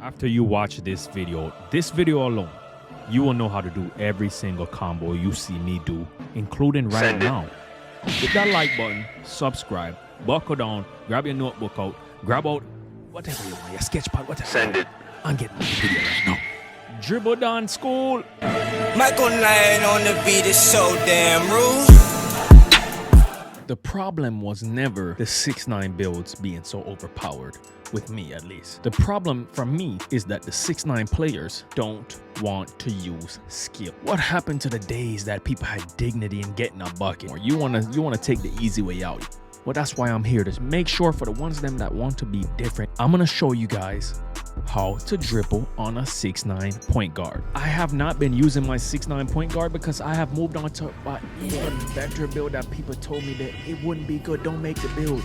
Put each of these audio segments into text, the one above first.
After you watch this video alone, you will know how to do every single combo you see me do, including right now. Hit that like button, subscribe, buckle down, grab your notebook out, grab out whatever you want, your sketch pad, whatever. Send it. And get the video right now. Dribble down school. Michael Knight on the beat is so damn rude. The problem was never the 6'9" builds being so overpowered, with me at least. The problem for me is that the 6'9" players don't want to use skill. What happened to the days that people had dignity in getting a bucket? Or you wanna take the easy way out? Well, that's why I'm here to make sure for the ones of them that want to be different, I'm gonna show you guys how to dribble on a 6'9" point guard. I have not been using my 6'9" point guard because I have moved on to an even better build that people told me that it wouldn't be good. Don't make the build.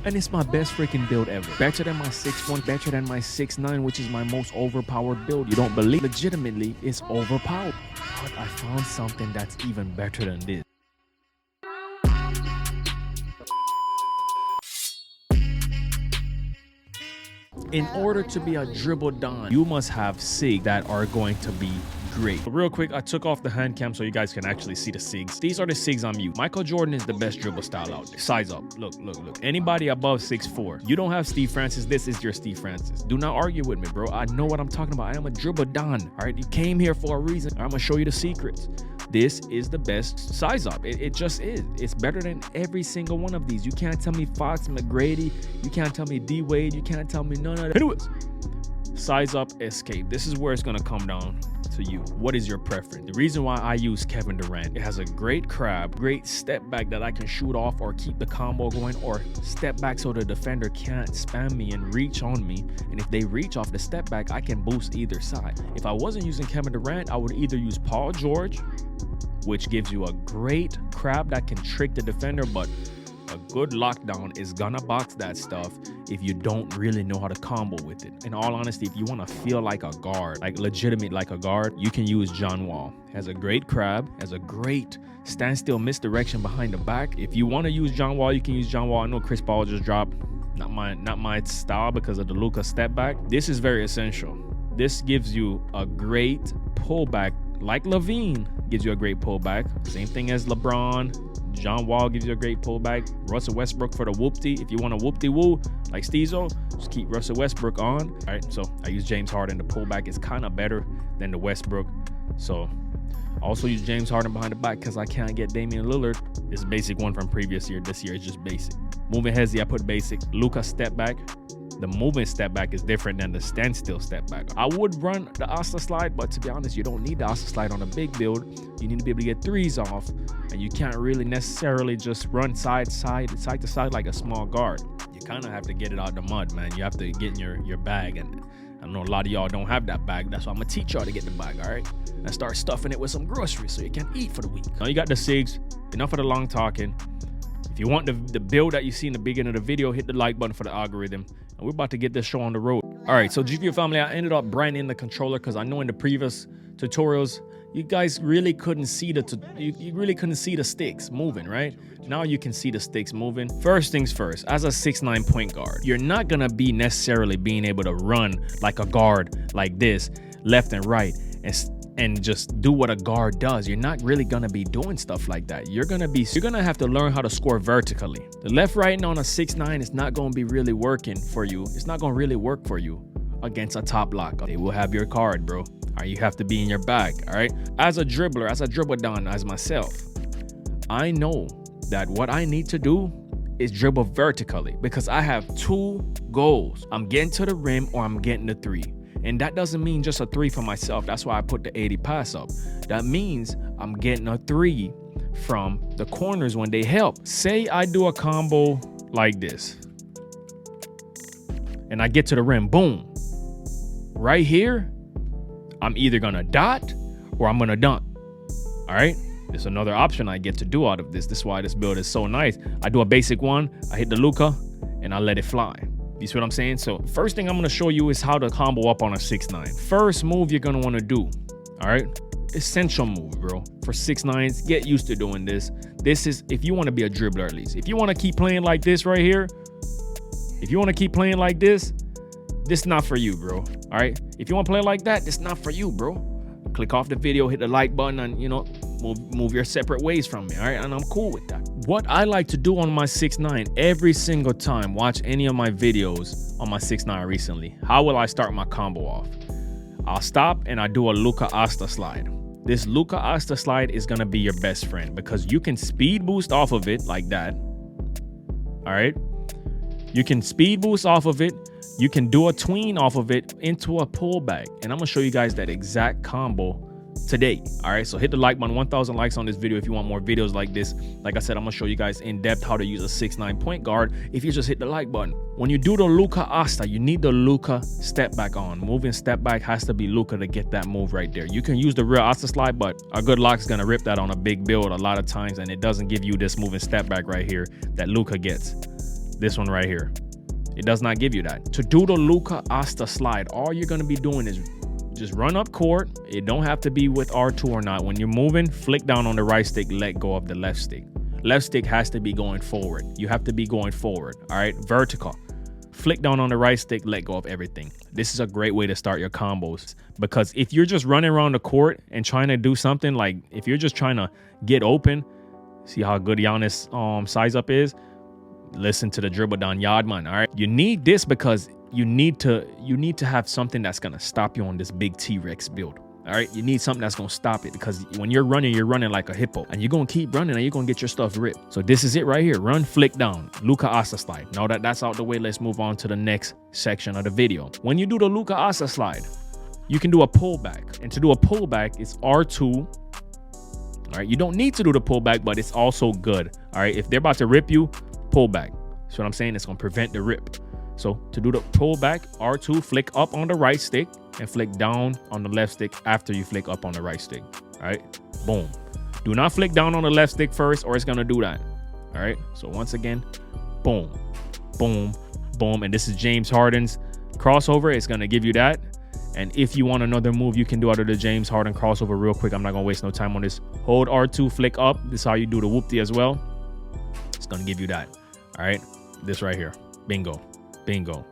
And it's my best freaking build ever. Better than my 6'1", better than my 6'9", which is my most overpowered build. You don't believe? Legitimately, it's overpowered. But I found something that's even better than this. In order to be a dribble don, you must have SIG that are going to be great. Real quick, I took off the hand cam so you guys can actually see the SIGs. These are the SIGs I'm using. Michael Jordan is the best dribble style out there. Size up. Look. Anybody above 6'4". You don't have Steve Francis. This is your Steve Francis. Do not argue with me, bro. I know what I'm talking about. I am a dribble don. All right, you came here for a reason. I'm gonna show you the secrets. This is the best size up. It just is. It's better than every single one of these. You can't tell me Fox McGrady. You can't tell me D Wade. You can't tell me none of that. Anyways, size up, escape. This is where it's gonna come down to you. What is your preference? The reason why I use Kevin Durant, it has a great crab, great step back that I can shoot off or keep the combo going, or step back so the defender can't spam me and reach on me. And if they reach off the step back, I can boost either side. If I wasn't using Kevin Durant, I would either use Paul George, which gives you a great crab that can trick the defender, but a good lockdown is gonna box that stuff if you don't really know how to combo with it. In all honesty, if you want to feel like a guard, like legitimate like a guard, you can use John Wall. Has a great crab, has a great standstill misdirection behind the back. If you want to use John Wall, you can use John Wall. I know Chris Paul just dropped, not my style because of the Luka step back. This is very essential. This gives you a great pullback, like Levine gives you a great pullback. Same thing as LeBron. John Wall gives you a great pullback. Russell Westbrook for the whoopty. If you want a whoopty-woo like Steezo, just keep Russell Westbrook on. All right, so I use James Harden. The pullback is kind of better than the Westbrook. So I also use James Harden behind the back because I can't get Damian Lillard. This is basic one from previous year. This year is just basic. Moving hezzy, I put basic. Luka step back. The movement step back is different than the standstill step back. I would run the Asta slide, but to be honest, you don't need the Asta slide on a big build. You need to be able to get threes off, and you can't really necessarily just run side to side like a small guard. You kind of have to get it out the mud, man. You have to get in your bag, and I know a lot of y'all don't have that bag. That's why I'm gonna teach y'all to get the bag, all right? And start stuffing it with some groceries so you can eat for the week. Now you got the SIGs. Enough of the long talking. If you want the build that you see in the beginning of the video, hit the like button for the algorithm. And we're about to get this show on the road. All right, so GPU family, I ended up branding the controller because I know in the previous tutorials, you guys really couldn't see you really couldn't see the sticks moving, right? Now you can see the sticks moving. First things first, as a 6'9" point guard, you're not gonna be necessarily being able to run like a guard like this, left and right, and just do what a guard does. You're not really gonna be doing stuff like that. You're gonna have to learn how to score vertically. The left right on a 6'9" is not gonna be really working for you. It's not gonna really work for you against a top lock. They will have your card, bro. All right, you have to be in your bag, all right? As a dribbler, as a dribble don, as myself, I know that what I need to do is dribble vertically because I have two goals. I'm getting to the rim or I'm getting the three. And that doesn't mean just a three for myself. That's why I put the 80 pass up. That means I'm getting a three from the corners when they help. Say I do a combo like this and I get to the rim, boom. Right here, I'm either gonna dot or I'm gonna dunk. All right, there's another option I get to do out of this. This is why this build is so nice. I do a basic one, I hit the Luka and I let it fly. You see what I'm saying? So first thing I'm gonna show you is how to combo up on a 6'9". First move you're gonna wanna do, all right? Essential move, bro. For 6'9s, get used to doing this. This is if you wanna be a dribbler at least. If you wanna keep playing like this right here, if you wanna keep playing like this, this is not for you, bro. All right, if you want to play like that, this is not for you, bro. Click off the video, hit the like button, and you know, move your separate ways from me. All right, and I'm cool with that. What I like to do on my 6ix9ine every single time, watch any of my videos on my 6ix9ine recently, how will I start my combo off? I'll stop and I do a Luka Asta slide. This Luka Asta slide is gonna be your best friend because you can speed boost off of it like that. All right, you can speed boost off of it. You can do a tween off of it into a pullback, and I'm gonna show you guys that exact combo today. All right, so hit the like button, 1,000 likes on this video if you want more videos like this. Like I said, I'm gonna show you guys in depth how to use a 6ix9ine point guard if you just hit the like button. When you do the Luka Asta, you need the Luka step back on. Moving step back has to be Luka to get that move right there. You can use the real Asta slide, but a good lock is gonna rip that on a big build a lot of times, and it doesn't give you this moving step back right here that Luka gets. This one right here. It does not give you that. To do the Luka Asta slide, all you're gonna be doing is just run up court. It don't have to be with R2 or not. When you're moving, flick down on the right stick, let go of the left stick. Left stick has to be going forward. You have to be going forward, all right? Vertical. Flick down on the right stick, let go of everything. This is a great way to start your combos because if you're just running around the court and trying to do something, like if you're just trying to get open, see how good Giannis Sizeup is? Listen to the Dribble Down Yaadman, all right? You need this because you need to have something that's gonna stop you on this big T-Rex build, all right? You need something that's gonna stop it because when you're running like a hippo, and you're gonna keep running and you're gonna get your stuff ripped. So this is it right here. Run, flick down, Luka Asta slide. Now that that's out the way, let's move on to the next section of the video. When you do the Luka Asta slide, you can do a pullback, and to do a pullback, it's R2. All right, you don't need to do the pullback, but it's also good. All right, if they're about to rip you, pull back. That's what I'm saying. It's gonna prevent the rip. So to do the pullback, R2, flick up on the right stick and flick down on the left stick after you flick up on the right stick. All right, boom. Do not flick down on the left stick first or it's gonna do that. All right, so once again, boom, boom, boom. And this is James Harden's crossover. It's gonna give you that. And if you want another move you can do out of the James Harden crossover real quick, I'm not gonna waste no time on this. Hold R2, flick up. This is how you do the whoopty as well. It's gonna give you that. All right, this right here, bingo, bingo.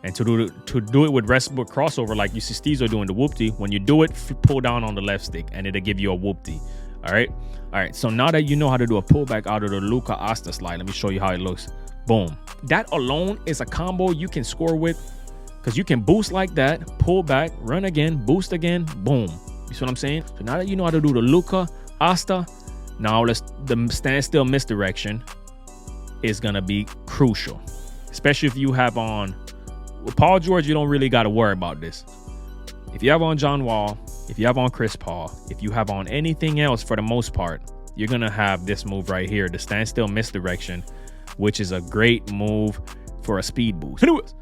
And to do it with Westbrook crossover, like you see Steezo doing the whoopty, when you do it, pull down on the left stick and it'll give you a whoopty. All right, so now that you know how to do a pullback out of the Luka Asta slide, let me show you how it looks. Boom. That alone is a combo you can score with because you can boost like that, pull back, run again, boost again, boom. You see what I'm saying? So now that you know how to do the Luka Asta, now the standstill misdirection is gonna be crucial, especially if you have on Paul George. You don't really got to worry about this. If you have on John Wall, if you have on Chris Paul, if you have on anything else, for the most part, you're gonna have this move right here, the standstill misdirection, which is a great move for a speed boost. Anyways,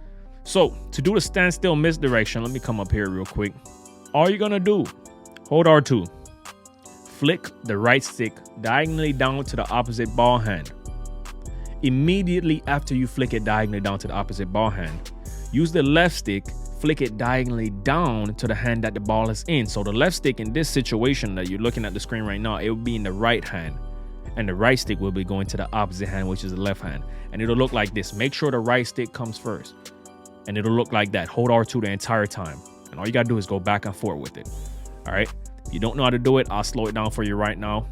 so to do the standstill misdirection, let me come up here real quick. All you're gonna do, hold R2, flick the right stick diagonally down to the opposite ball hand. Immediately after you flick it diagonally down to the opposite ball hand, use the left stick, flick it diagonally down to the hand that the ball is in. So the left stick in this situation that you're looking at the screen right now, it will be in the right hand, and the right stick will be going to the opposite hand, which is the left hand. And it'll look like this. Make sure the right stick comes first, and it'll look like that. Hold R2 the entire time, and all you gotta do is go back and forth with it. All right, if you don't know how to do it, I'll slow it down for you right now.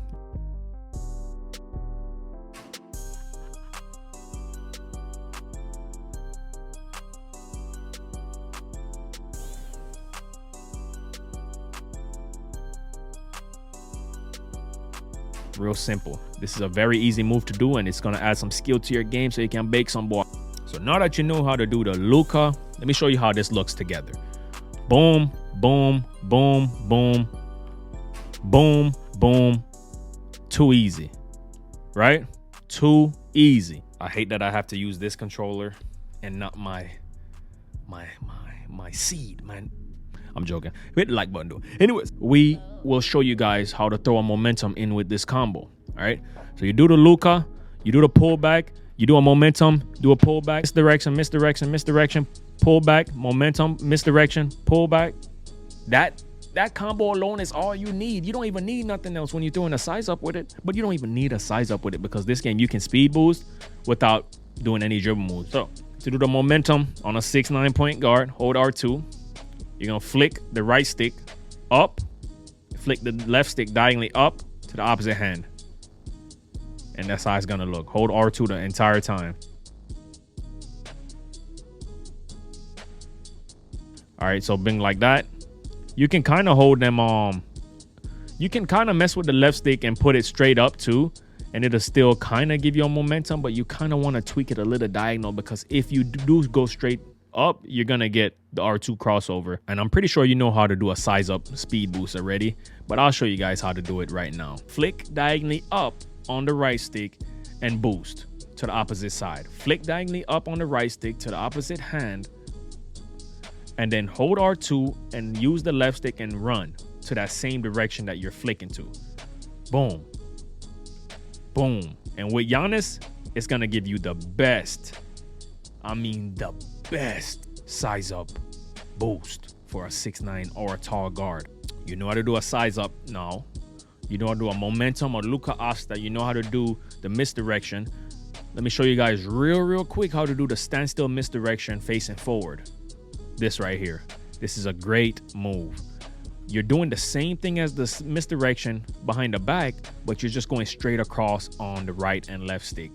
Real simple. This is a very easy move to do, and it's gonna add some skill to your game so you can bake some boy. So now that you know how to do the Luka, let me show you how this looks together. Boom, boom, boom, boom, boom, boom. Too easy, right? Too easy. I hate that I have to use this controller and not my seed, man. I'm joking. Hit the like button though. Anyways, we will show you guys how to throw a momentum in with this combo. All right. So you do the Luka, you do the pullback, you do a momentum, do a pullback, misdirection, misdirection, misdirection, pullback, momentum, misdirection, pullback. That combo alone is all you need. You don't even need nothing else when you're doing a size up with it. But you don't even need a size up with it because this game you can speed boost without doing any dribble moves. So To do the momentum on a 6-9 point guard, hold R2. You're gonna flick the right stick up, flick the left stick diagonally up to the opposite hand. And that's how it's gonna look. Hold R2 the entire time. All right, so bing like that. You can kind of hold them, you can kind of mess with the left stick and put it straight up too, and it'll still kind of give you a momentum, but you kind of want to tweak it a little diagonal, because if you do go straight up, you're gonna get the R2 crossover. And I'm pretty sure you know how to do a size up speed boost already, but I'll show you guys how to do it right now. Flick diagonally up on the right stick and boost to the opposite side. Flick diagonally up on the right stick to the opposite hand, and then hold R2 and use the left stick and run to that same direction that you're flicking to. Boom. Boom. And with Giannis, it's gonna give you the best, I mean the best size up boost for a 6'9" or a tall guard. You know how to do a size up now. You know how to do a momentum or Luka Asta. You know how to do the misdirection. Let me show you guys real quick how to do the standstill misdirection facing forward. This right here. This is a great move. You're doing the same thing as the misdirection behind the back, but you're just going straight across on the right and left stick.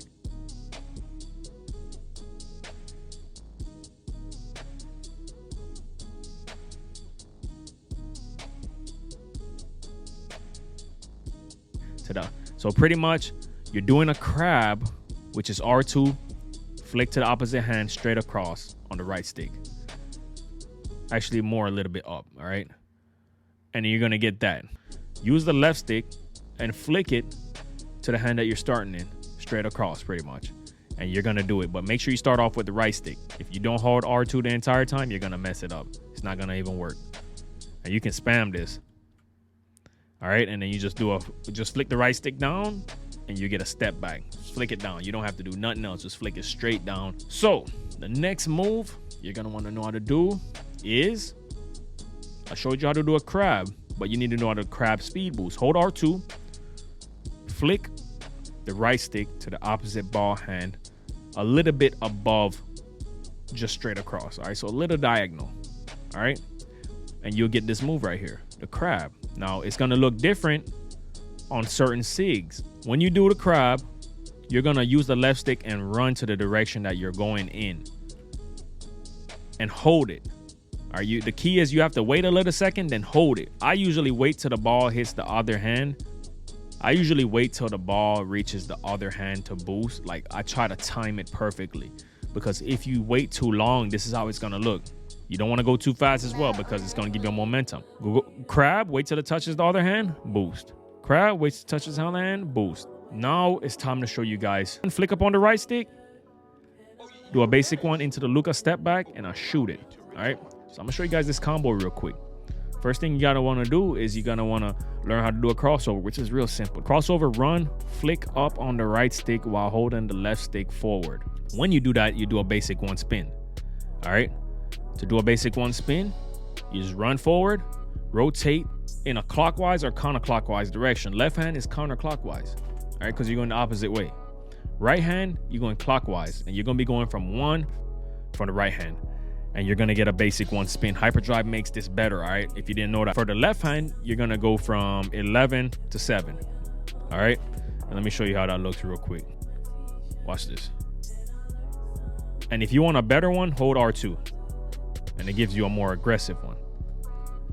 So pretty much you're doing a crab, which is R2, flick to the opposite hand straight across on the right stick. Actually more a little bit up, all right? And then you're gonna get that. Use the left stick and flick it to the hand that you're starting in, straight across pretty much. And you're gonna do it, but make sure you start off with the right stick. If you don't hold R2 the entire time, you're gonna mess it up. It's not gonna even work. And you can spam this. All right, and then you just flick the right stick down and you get a step back. Just flick it down. You don't have to do nothing else. Just flick it straight down. So the next move you're gonna want to know how to do is, I showed you how to do a crab, but you need to know how to crab speed boost. Hold R2, flick the right stick to the opposite ball hand, a little bit above, just straight across. All right, so a little diagonal. All right, and you'll get this move right here, the crab. Now it's gonna look different on certain SIGs. When you do the crab, you're gonna use the left stick and run to the direction that you're going in and hold it. The key is you have to wait a little second, then hold it. I usually wait till the ball hits the other hand. I usually wait till the ball reaches the other hand to boost. Like, I try to time it perfectly, because if you wait too long, this is how it's gonna look. You don't want to go too fast as well, because it's going to give you momentum. Crab, wait till it touches the other hand, boost. Crab, wait till it touches the other hand, boost. Now it's time to show you guys. Flick up on the right stick, do a basic one into the Luka step back, and I shoot it. All right, so I'm gonna show you guys this combo real quick. First thing you gotta want to do is you're gonna want to learn how to do a crossover, which is real simple. Crossover run, flick up on the right stick while holding the left stick forward. When you do that, you do a basic one spin. All right. To do a basic one spin, you just run forward, rotate in a clockwise or counterclockwise direction. Left hand is counterclockwise, all right, because you're going the opposite way. Right hand, you're going clockwise, and you're going to be going from the right hand, and you're going to get a basic one spin. Hyperdrive makes this better, all right, if you didn't know that. For the left hand, you're going to go from 11 to 7, all right? And let me show you how that looks real quick. Watch this. And if you want a better one, hold R2. And it gives you a more aggressive one.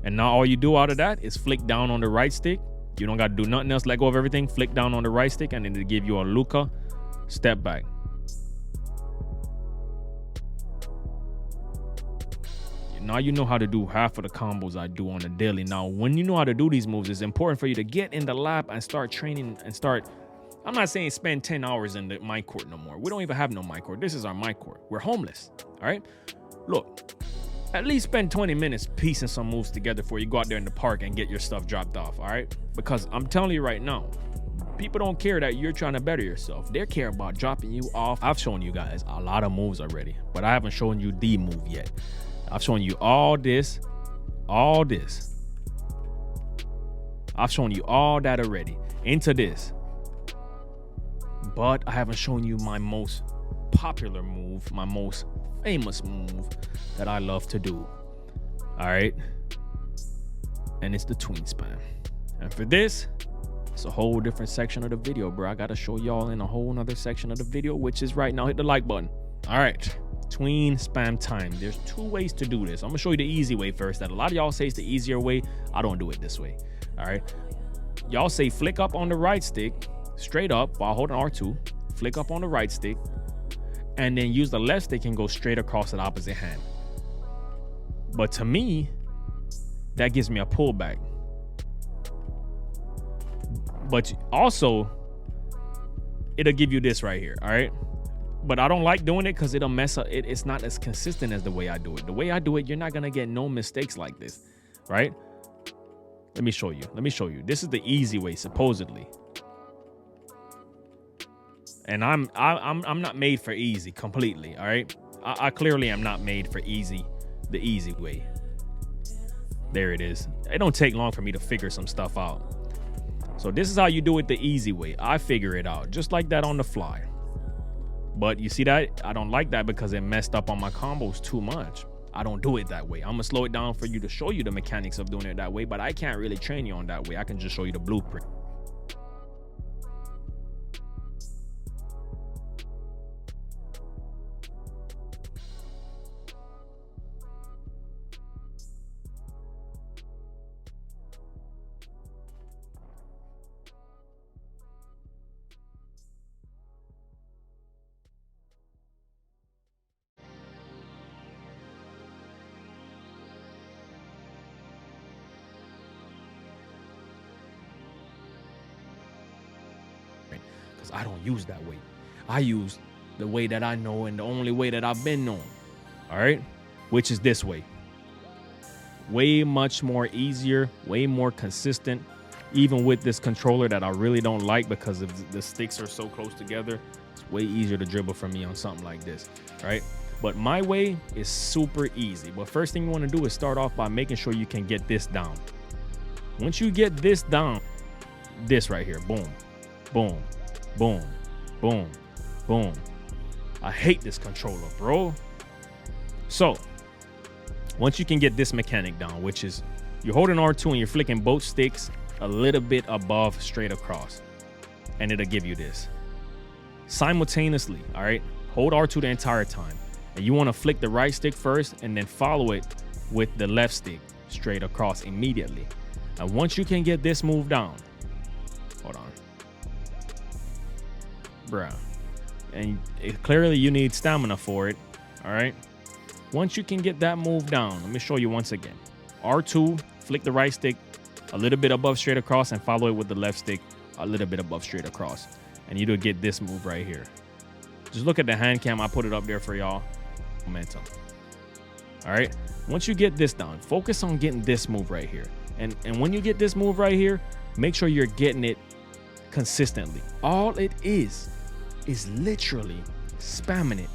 And now all you do out of that is flick down on the right stick. You don't got to do nothing else. Let go of everything. Flick down on the right stick, and it'll give you a Luka step back. Now you know how to do half of the combos I do on the daily. Now, when you know how to do these moves, it's important for you to get in the lab and start training and start. I'm not saying spend 10 hours in the my court no more. We don't even have no my court. This is our my court. We're homeless. All right. Look. At least spend 20 minutes piecing some moves together before you go out there in the park and get your stuff dropped off, all right? Because I'm telling you right now, people don't care that you're trying to better yourself. They care about dropping you off. I've shown you guys a lot of moves already, but I haven't shown you the move yet. I've shown you all this. I've shown you all that already into this. But I haven't shown you my most popular move, my most famous move that I love to do. All right. And it's the TweenSpam. And for this, it's a whole different section of the video, bro. I got to show y'all in a whole nother section of the video, which is right now. Hit the like button. All right. TweenSpam time. There's 2 ways to do this. I'm gonna show you the easy way first. That a lot of y'all say is the easier way. I don't do it this way. All right. Y'all say flick up on the right stick, straight up while holding R2. Flick up on the right stick, and then use the left stick and go straight across the opposite hand. But to me, that gives me a pullback. But also, it'll give you this right here. All right. But I don't like doing it because it'll mess up. It's not as consistent as the way I do it. The way I do it, you're not going to get no mistakes like this, right? Let me show you. Let me show you. This is the easy way, supposedly. And I'm not made for easy completely, all right? I clearly am not made for easy, the easy way. There it is. It don't take long for me to figure some stuff out. So this is how you do it the easy way. I figure it out just like that on the fly. But you see that? I don't like that because it messed up on my combos too much. I don't do it that way. I'm gonna slow it down for you to show you the mechanics of doing it that way, but I can't really train you on that way. I can just show you the blueprint. Because I don't use that way. I use the way that I know and the only way that I've been known. All right, which is this way. Way much more easier, way more consistent. Even with this controller that I really don't like because of the sticks are so close together, it's way easier to dribble for me on something like this, right? But my way is super easy. But first thing you want to do is start off by making sure you can get this down. Once you get this down, this right here, boom, boom, boom, boom, boom. I hate this controller, bro. So once you can get this mechanic down, which is you're holding R2 and you're flicking both sticks a little bit above straight across, and it'll give you this. Simultaneously, all right, hold R2 the entire time. And you want to flick the right stick first and then follow it with the left stick straight across immediately. And once you can get this move down, hold on, bruh, and clearly you need stamina for it, all right? Once you can get that move down, let me show you once again. R2, flick the right stick a little bit above straight across and follow it with the left stick a little bit above straight across. And you'll get this move right here. Just look at the hand cam. I put it up there for y'all. Momentum. All right. Once you get this down, focus on getting this move right here. And when you get this move right here, make sure you're getting it consistently. All it is literally spamming it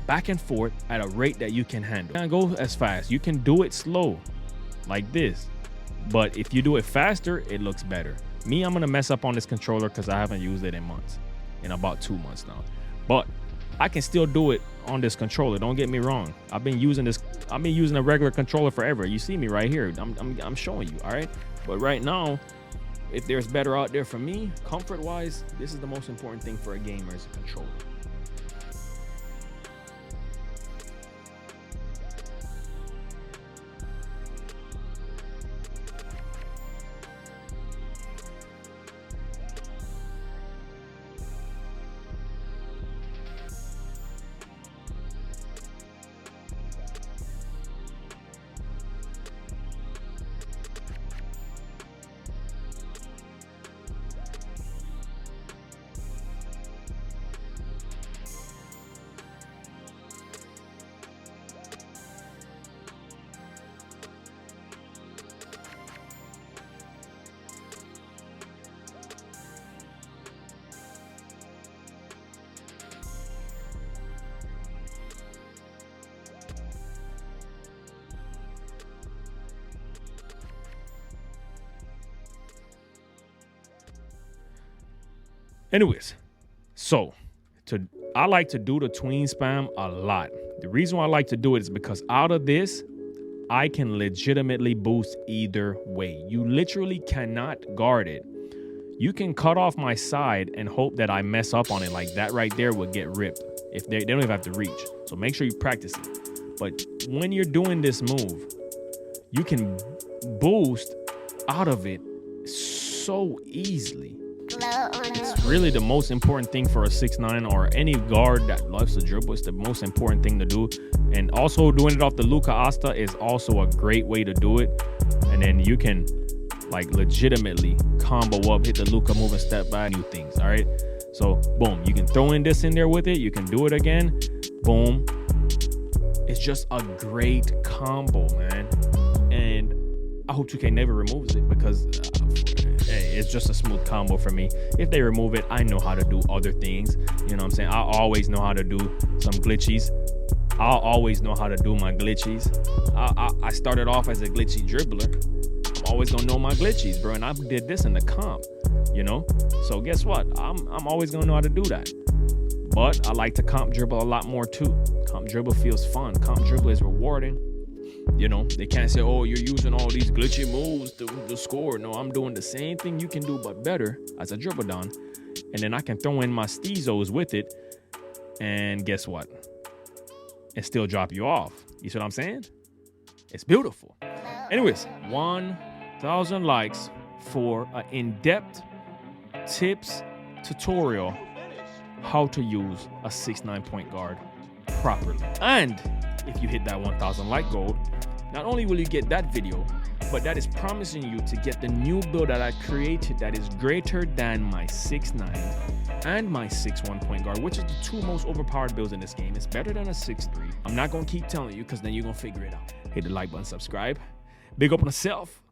back and forth at a rate that you can handle. You can't go as fast. You can do it slow like this. But if you do it faster, it looks better. Me, I'm going to mess up on this controller because I haven't used it in months. In about 2 months now. But I can still do it on this controller. Don't get me wrong. I've been using a regular controller forever. You see me right here. I'm showing you, all right? But right now, if there's better out there for me, comfort-wise, this is the most important thing for a gamer is a controller. Anyways, so to I like to do the TweenSpam a lot. The reason why I like to do it is because out of this, I can legitimately boost either way. You literally cannot guard it. You can cut off my side and hope that I mess up on it. Like that right there would get ripped. If they don't even have to reach. So make sure you practice it. But when you're doing this move, you can boost out of it so easily. It's really the most important thing for a 6'9" or any guard that loves to dribble. It's the most important thing to do. And also doing it off the Luka Asta is also a great way to do it. And then you can like legitimately combo up, hit the Luka move and step back, new things. All right. So boom, you can throw in this in there with it. You can do it again. Boom. It's just a great combo, man. And I hope 2K never removes it because hey, it's just a smooth combo for me. If they remove it, I know how to do other things. You know what I'm saying? I always know how to do some glitchies. I'll always know how to do my glitchies. I started off as a glitchy dribbler. I'm always gonna know my glitchies, bro. And I did this in the comp, you know? So guess what? I'm always gonna know how to do that. But I like to comp dribble a lot more too. Comp dribble feels fun. Comp dribble is rewarding. You know, they can't say, oh, you're using all these glitchy moves to score. No, I'm doing the same thing you can do, but better as a dribble don. And then I can throw in my Stezos with it. And guess what? And still drop you off. You see what I'm saying? It's beautiful. Anyways, 1,000 likes for an in-depth tips tutorial how to use a 6'9" point guard properly. And if you hit that 1,000 like goal, not only will you get that video, but that is promising you to get the new build that I created that is greater than my 6'9" and my 6'1" point guard, which is the two most overpowered builds in this game. It's better than a 6'3". I'm not gonna keep telling you because then you're gonna figure it out. Hit the like button, subscribe. Big up on yourself.